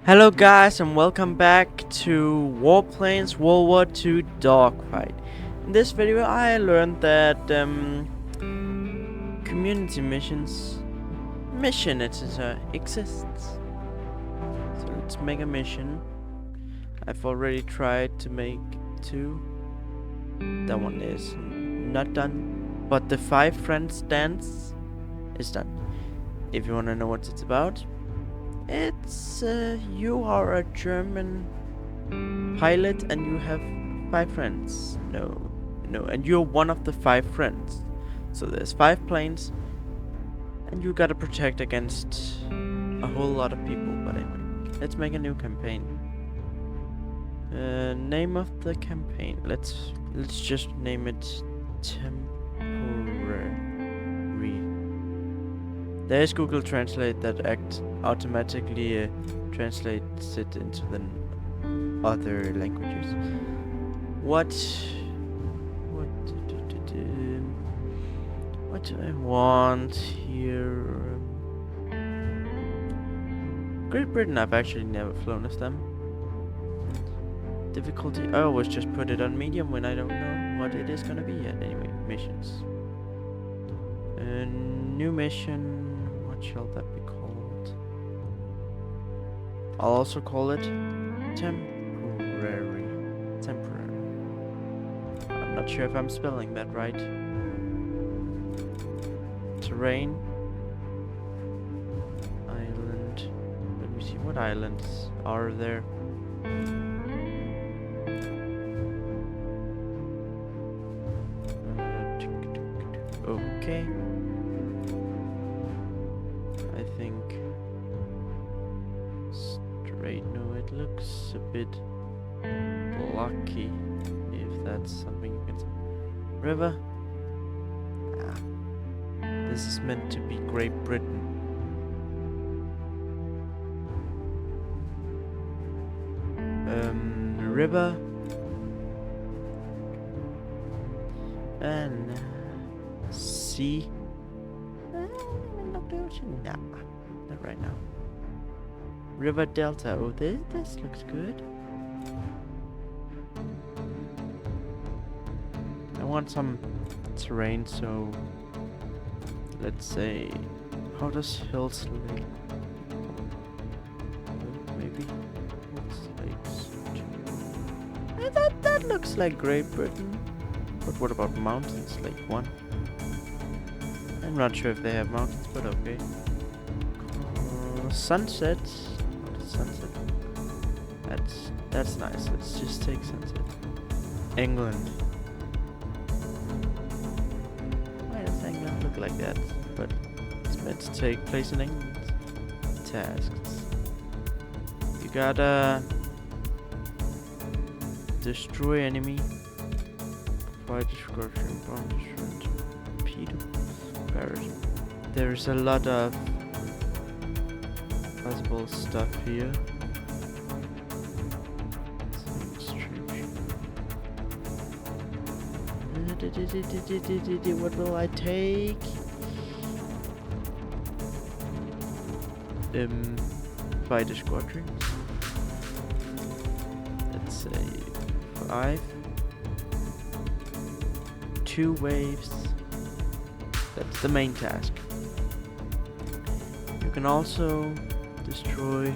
Hello guys and welcome back to Warplanes World War II Dogfight. In this video I learned that community mission editor exists. So let's make a mission. I've already tried to make 2. That one is not done. But the 5 friends dance is done. If you wanna know what it's about. It's you are a German pilot and you have 5 friends. No, and you're one of the 5 friends. So there's 5 planes, and you gotta protect against a whole lot of people. But anyway, let's make a new campaign. Name of the campaign. Let's just name it temporary. There is Google Translate that automatically translates it into the other languages. What do I want here? Great Britain, I've actually never flown as them. Difficulty, I always just put it on medium when I don't know what it is gonna be yet. Anyway, missions. New mission. What shall that be called? I'll also call it temporary. I'm not sure if I'm spelling that right. Terrain. Island. Let me see, what islands are there? Okay. I think straight. No, it looks a bit blocky, if that's something you can say. River. This is meant to be Great Britain. River and sea. Nah, not right now. River Delta. Oh, this looks good. I want some terrain, so let's say, how does Hills look? Maybe that looks like Great Britain. But what about mountains? Like 1? I'm not sure if they have mountains, but okay. Sunset. What is sunset? That's nice. Let's just take sunset. England. Why does England look like that? But it's meant to take place in England. Tasks. You gotta destroy enemy. Fire discription, bomb destroyed, torpedo. There's a lot of possible stuff here. What will I take? Fighter squadron. Let's say 5. 2 waves. That's the main task. You can also destroy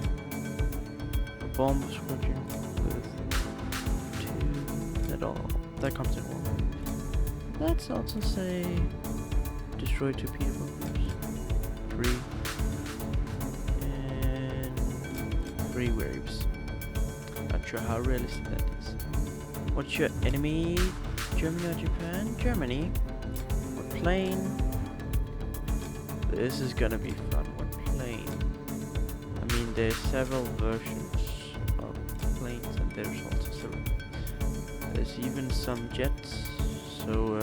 a bomb squadron with 2. That comes in 1. Let's also say destroy 2 people. 3 and 3 waves. Not sure how realistic that is. What's your enemy? Germany or Japan? Germany. What plane? This is gonna be fun. What plane? I mean, there's several versions of planes, and there's also there's even some jets. So,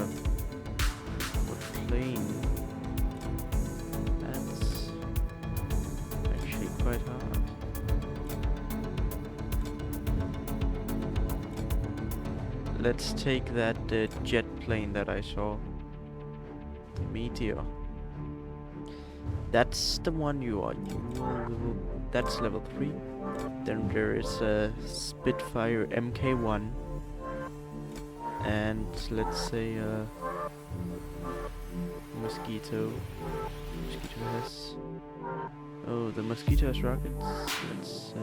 what plane? That's actually quite hard. Let's take that jet plane that I saw. The Meteor. That's the one you are. that's level 3. Then there is a Spitfire MK1. And let's say Mosquito. Mosquito has... Oh, the Mosquito has rockets. Let's...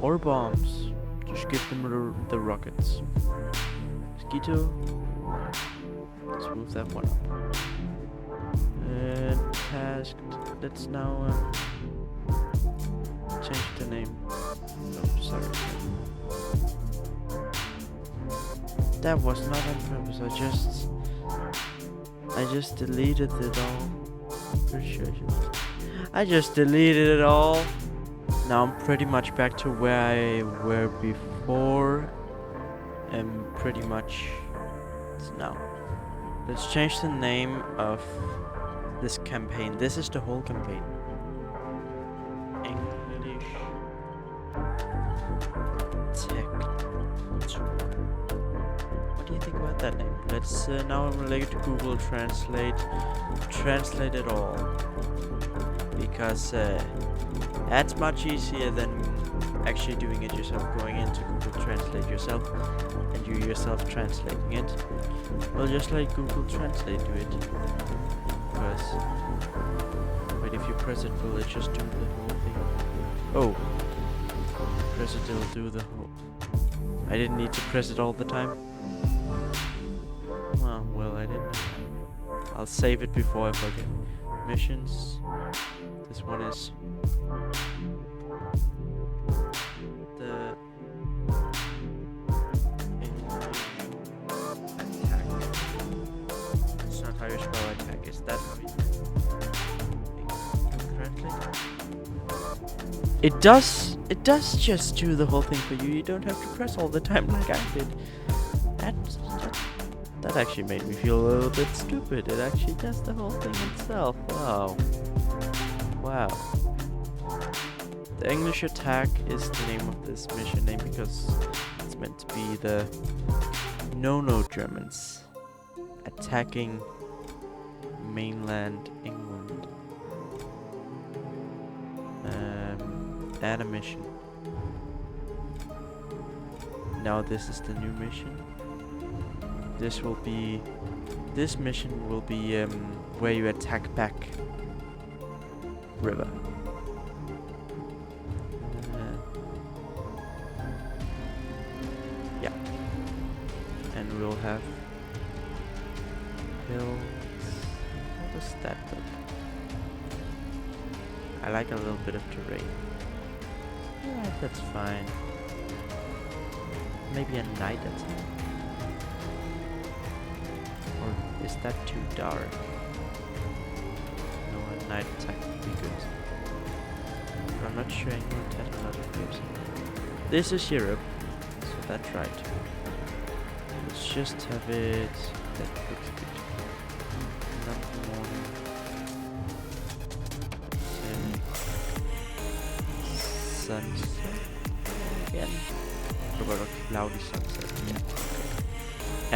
or bombs. Just give them the rockets. Mosquito. Let's move that one up. And tasked. Let's now change the name. Oh, sorry. That was not on purpose. I just deleted it all. Pretty sure I just deleted it all. Now I'm pretty much back to where I were before. And pretty much now. Let's change the name of this campaign. This is the whole campaign. English Tech. What do you think about that name? Let's now I'm related to Google Translate. Translate it all. Because that's much easier than actually doing it yourself, going into Google Translate yourself and you yourself translating it. Well, just like Google Translate do it. Because wait, if you press it, will it just do the whole thing? Oh, press it, it'll do the whole. I didn't need to press it all the time. Well, I didn't. I'll save it before I forget. Missions. This one is the attack. It's not how you spell attack. Is that how you translate? It does. It does just do the whole thing for you. You don't have to press all the time like I did. That actually made me feel a little bit stupid. It actually does the whole thing itself. Wow. Wow. The English Attack is the name of this mission name because it's meant to be the no Germans attacking mainland England. Add a mission. Now this is the new mission. This mission will be where you attack back river. Yeah. And we'll have hills. What does that look? I like a little bit of terrain. Yeah, that's fine. Maybe a night attack. Or is that too dark? No, a night attack would be good. But I'm not sure England has a lot of troops. This is Europe, so that's right. Let's just have it. That looks good. Not morning. Sunset again. What about a cloudy sunset? Yeah.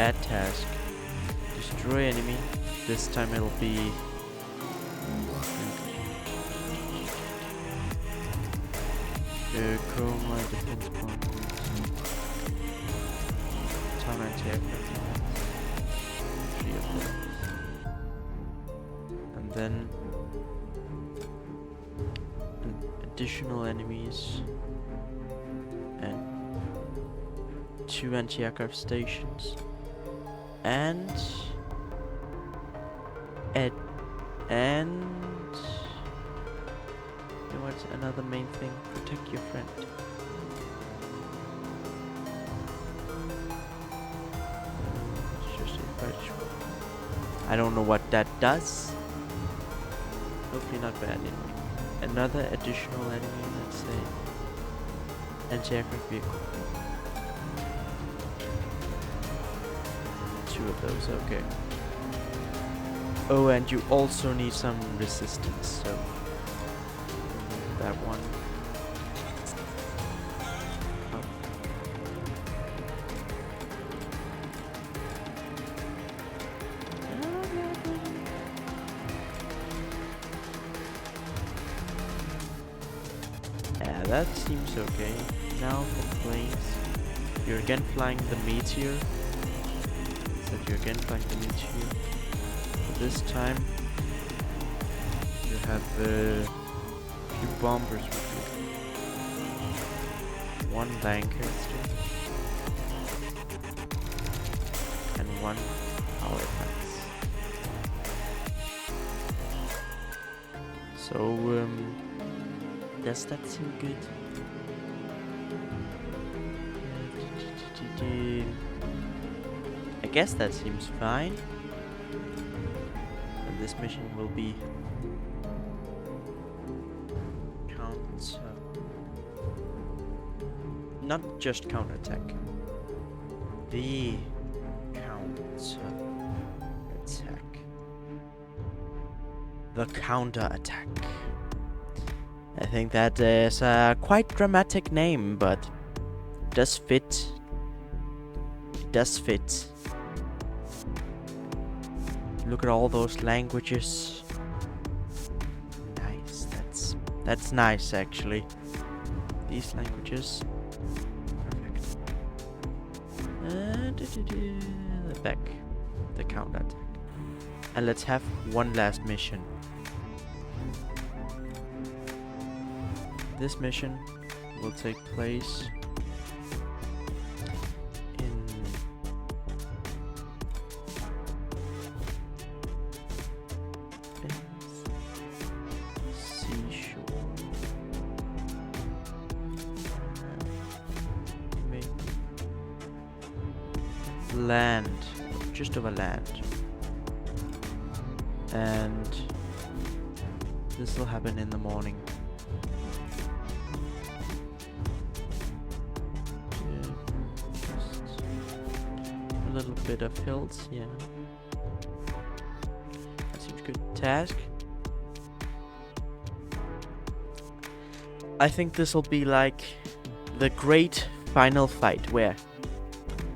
Add task. Destroy enemy. This time it'll be chroma defense points. Town anti-aircraft. 3 of them. And then additional enemies and 2 anti-aircraft stations and you know what's another main thing? Protect your friend. It's just I don't know what that does. Hopefully not bad anyway. Another additional enemy, let's say. Anti-aircraft vehicle. 2 of those, okay. Oh, and you also need some resistance, so that one. Yeah, that seems okay. Now for planes. You're again flying the Meteor. So you're again flying the Meteor. But this time you have a few bombers with you. One Lancaster and one Halifax. So does that seem good? I guess that seems fine. And this mission will be not just counterattack. The counterattack. The counterattack. I think that is a quite dramatic name, but it does fit. It does fit. Look at all those languages. Nice. That's nice actually. These languages. The back, the counterattack, and let's have one last mission. This mission will take place in seashore. Land, just over land, and this will happen in the morning. Just a little bit of hills, yeah. That seems good. Task. I think this will be like the great final fight where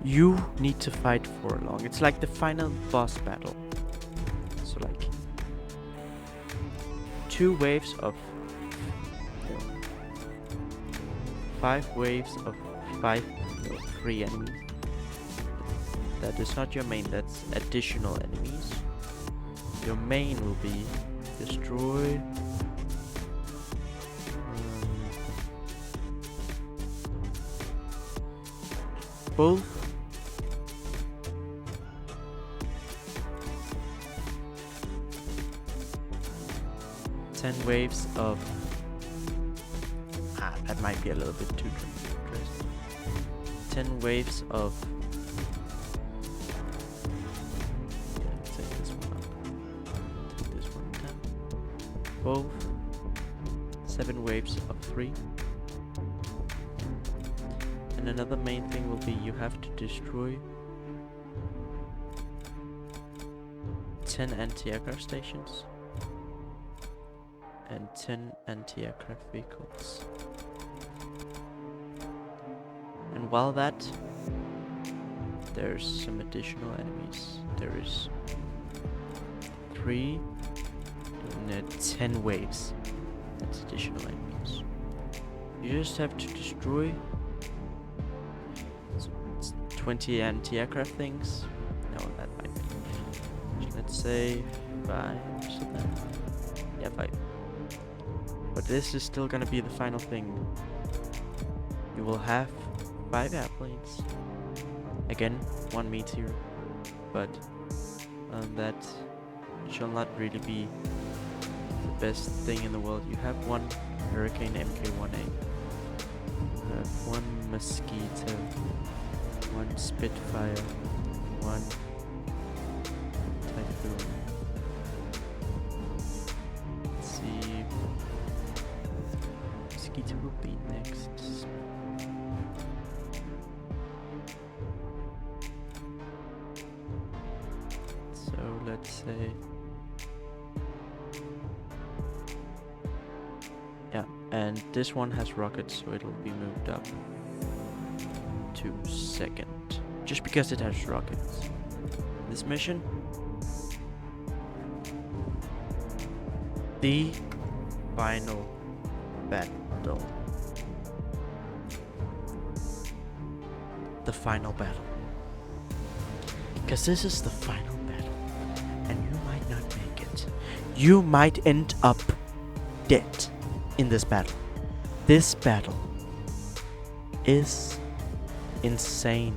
you need to fight for long. It's like the final boss battle. So like 2 waves of 5 waves of 3 enemies. That is not your main, that's additional enemies. Your main will be destroy both 10 waves of... that might be a little bit too interesting. 10 waves of... Yeah, take this one up. Take this one down. Both 7 waves of 3. And another main thing will be you have to destroy 10 anti-aircraft stations and 10 anti-aircraft vehicles. And while that, there's some additional enemies. There is 3 and 10 waves. That's additional enemies. You just have to destroy 20 anti-aircraft things. No, that might be. Let's say 5 or something. Yeah, 5. But this is still gonna be the final thing. You will have 5 airplanes. Again, 1 meteor. But that shall not really be the best thing in the world. You have 1 Hurricane Mk1A. You have 1 Mosquito. 1 Spitfire. 1 Typhoon. Let's see. Mosquito will be next. So let's say. Yeah, and this one has rockets, so it'll be moved up to 2nd. Just because it has rockets. This mission. The final battle. the final battle. Because this is the final battle. And you might not make it. You might end up dead in this battle. This battle is insane.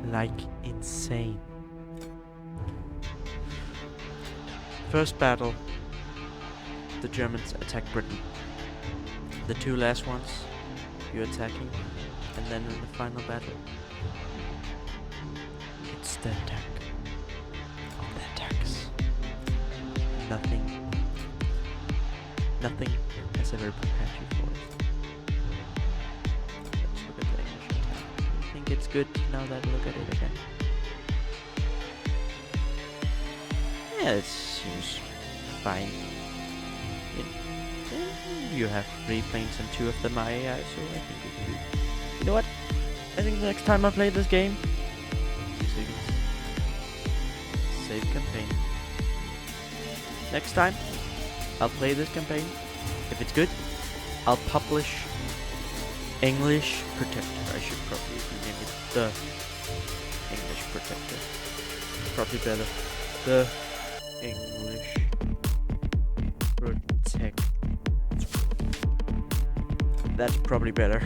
Like insane. First battle, the Germans attack Britain. The two last ones, you're attacking, and then in the final battle, it's the attack of the attacks. Nothing has ever prepared you for it. Let's look at the English attack. I think it's good now that I look at it again. Yeah, it seems fine. You have 3 planes and 2 of them are AI, so I think we can do. You know what? I think the next time I play this game, save campaign. Next time, I'll play this campaign. If it's good, I'll publish English Protector. I should probably rename it the English Protector. Probably better. The English Protector. That's probably better.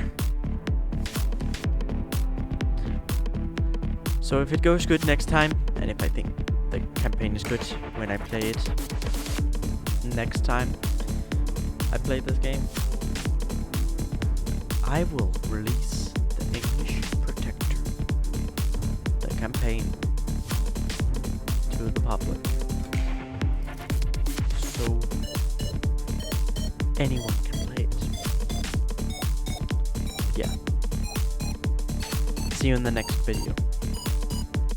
So if it goes good next time, and if I think the campaign is good when I play it next time I play this game, I will release the English Protector, the campaign, to the public, so anyone can play it. Yeah. See you in the next video.